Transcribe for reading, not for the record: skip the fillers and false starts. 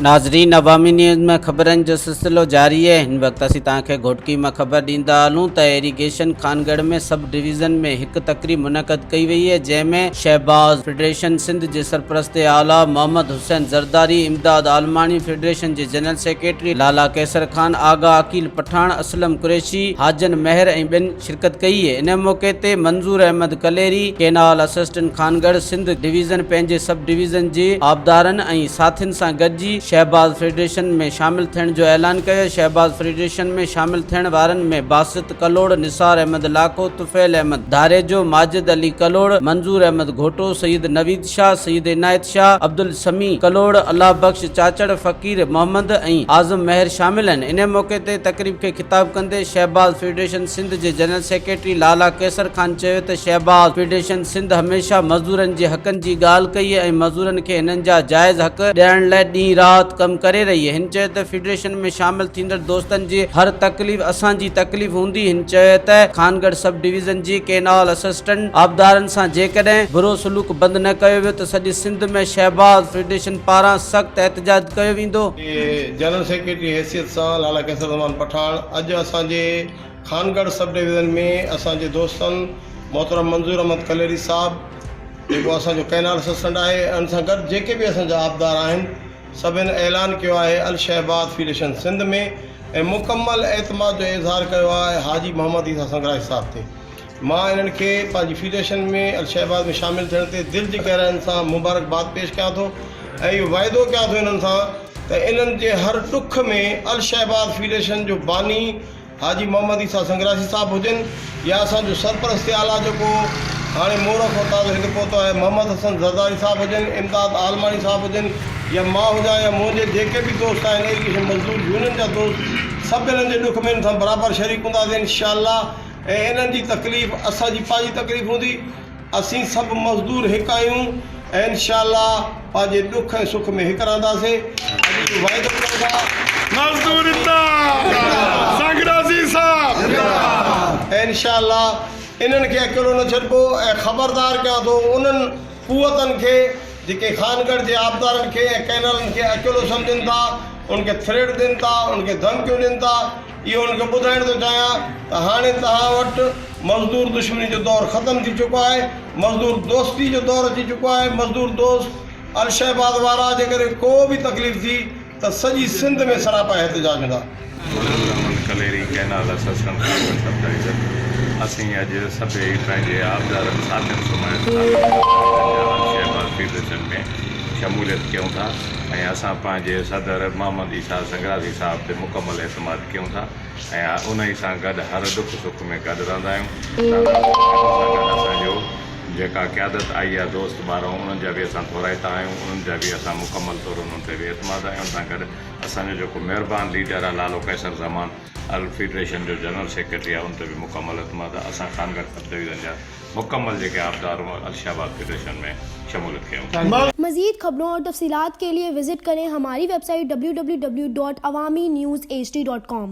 नाज़रीन, अवामी न्यूज़ में ख़बरनि जो सिलसिलो जारी है। हिन वक्त असीं तव्हांखे घोटकी में ख़बर ॾींदा हलूं त इरीगेशन खानगढ़ में सब डिवीज़न में एक तकरीब मुनक़द कई वई है, जंहिंमें शहबाज फेडरेशन सिंध के सरपरस्त आला मोहम्मद हुसैन ज़रदारी, इमदाद आलमानी फेडरेशन के जनरल सेक्रेटरी लाला कैसर खान, आगा अकील पठान, असलम कुरैशी, हाजन महर ऐं ॿियनि शिरकत कई है। इन मौके ते Manzoor Ahmed Kaleri, canal assistant Khangarh Sindh division पंहिंजे सब डिवीज़न के आबदारनि ऐं साथियुनि सां गॾिजी शहबाज फेडरेशन में शामिल थियण जो ऐलान किया। शहबाज फेडरेशन में शामिल थियण वारनि में बासित कलोड़, निसार अहमद लाखो, तुफैल अहमद धारेजो, माजिद अली कलोड़, मंजूर अहमद घोटो, सईद नवीद शाह, सईद इनायत शाह, अब्दुल समी कलोड़, अल्लाह बख्श चाचड़, फ़कीर मोहम्मद ऐं आज़म महर शामिल हैं। इन मौके ते तकरीब के खिताब कंदे शहबाज फेडरेशन सिंध के जनरल सेक्रेटरी लाला कैसर खान चयो त शहबाज फेडरेशन सिंध हमेशा मज़दूरनि जे हक़नि जी ॻाल्हि कई है ऐं मज़दूरनि खे हिननि जा जाइज़ हक़ ॾियण लाइ ॾींहुं राति कम करे रही है। हिन चयो त फेडरेशन में शामिल थींदड़ दोस्तनि जी हर तकलीफ़ असांजी तकलीफ़ हूंदी। हिन चयो त खानगढ़ सब डिवीज़न जी केनाल असिस्टेंट आबदारनि सां जेकॾहिं बुरो सलूक बंद न कयो वियो त सॼी सिंध में शहबाज फेडरेशन पारां सख़्त एहतजाज कयो वेंदो। जनरल सेक्रेटरी हैसियत सां लाला कैसर पठान अॼु असांजे खानगढ़ सब डिवीज़न में असांजे दोस्तनि मोहतरम मंजूर अहमद कलेरी साहब जेको असांजो कैनाल असिस्टेंट आहे, उन सां गॾु जेके बि असांजा आबदार आहिनि सभिनि ऐलान किया है अल शहबाज फेडरेशन सिंध में ऐं मुकम्मल एतमाद जो इज़हार किया है हाजी मोहम्मद ईसा संग्राही साहब ते। मां इन्हनि खे पंहिंजी फेडरेशन में अल शहबाज में शामिल थियण ते दिल जी गहराइनि सां मुबारकबाद पेश कयां थो ऐं इहो वाइदो कयां थो इन्हनि सां त इन्हनि जे हर ॾुख में अल शहबाज फेडरेशन जो बानी हाजी मोहम्मद ईसा संग्राही साहब हुजनि या असांजो सरपरस्त आला जेको हाणे मोरख वताज़ो हिकु पहुतो आहे मोहम्मद हसन ज़रदारी साहब हुजनि, इमदाद आलमानी साहब हुजनि या मां हुजां या मुंहिंजे जेके भी दोस्त आहिनि इरीगेशन मज़दूर यूनियन जा दोस्त सभु इन्हनि जे ॾुख में इन सां बराबरि शरीक हूंदासीं इंशाअल्लाह। ऐं इन्हनि जी तकलीफ़ असांजी पंहिंजी तकलीफ़ हूंदी, असीं सभु मज़दूर हिकु आहियूं ऐं इंशाअल्लाह पंहिंजे ॾुख ऐं सुख में हिकु रहंदासीं। वाइदो कयूं था मज़दूर ऐं इंशाअल्लाह इन्हनि खे अकेलो न छॾिबो ऐं ख़बरदार कयां थो उन्हनि क़ुवतनि खे जेके खानगढ़ जे आबदारनि खे ऐं कैनलनि खे अकेलो सम्झनि था, उनखे थ्रेड ॾियनि था, उनखे धमकियूं ॾियनि था। इहो उनखे ॿुधाइण थो चाहियां त हाणे तव्हां वटि मज़दूर दुश्मनी जो दौरु ख़तमु थी चुको आहे, मज़दूर दोस्ती जो दौरु अची चुको आहे। मज़दूर दोस्त अल शहबाज वारा जेकॾहिं को बि तकलीफ़ थी त सॼी सिंध में सरापा एहतजाज हूंदा। कलेरी कैनाल असिस्टेंट असीं अॼु सभई पंहिंजे आबदारनि साथियुनि शहबाज फेडरेशन में शमूलियत कयूं था ऐं असां पंहिंजे सदर मोहम्मद ईसा संग्राही साहब ते मुकमल एतमाद कयूं था ऐं उन सां गॾु हर दुख सुख में गॾु रहंदा आहियूं। असांजो जेका क़यादत आई आहे दोस्त ॿार उन्हनि जा बि असां थोराइता आहियूं, उन्हनि जा बि असां मुकमल तौरु उन्हनि ते बि एतमाद आहियूं। उन सां गॾु असांजो जेको महिरबानी लीडर आहे लालो कैसर ज़मान अल फेडरेशन जो जनरल सेक्रेटरी आहे, उन ते बि मुकमल एतमाद आहे। असां खानगढ़ सब डिवीज़न जा मुकम्मल जेके आबदार अल शहबाज फेडरेशन में शमूलियत कयूं। मज़ीद खबरों और तफसीलात के लिए विजिट करें हमारी वेबसाइट www.awamiNewsHD.com।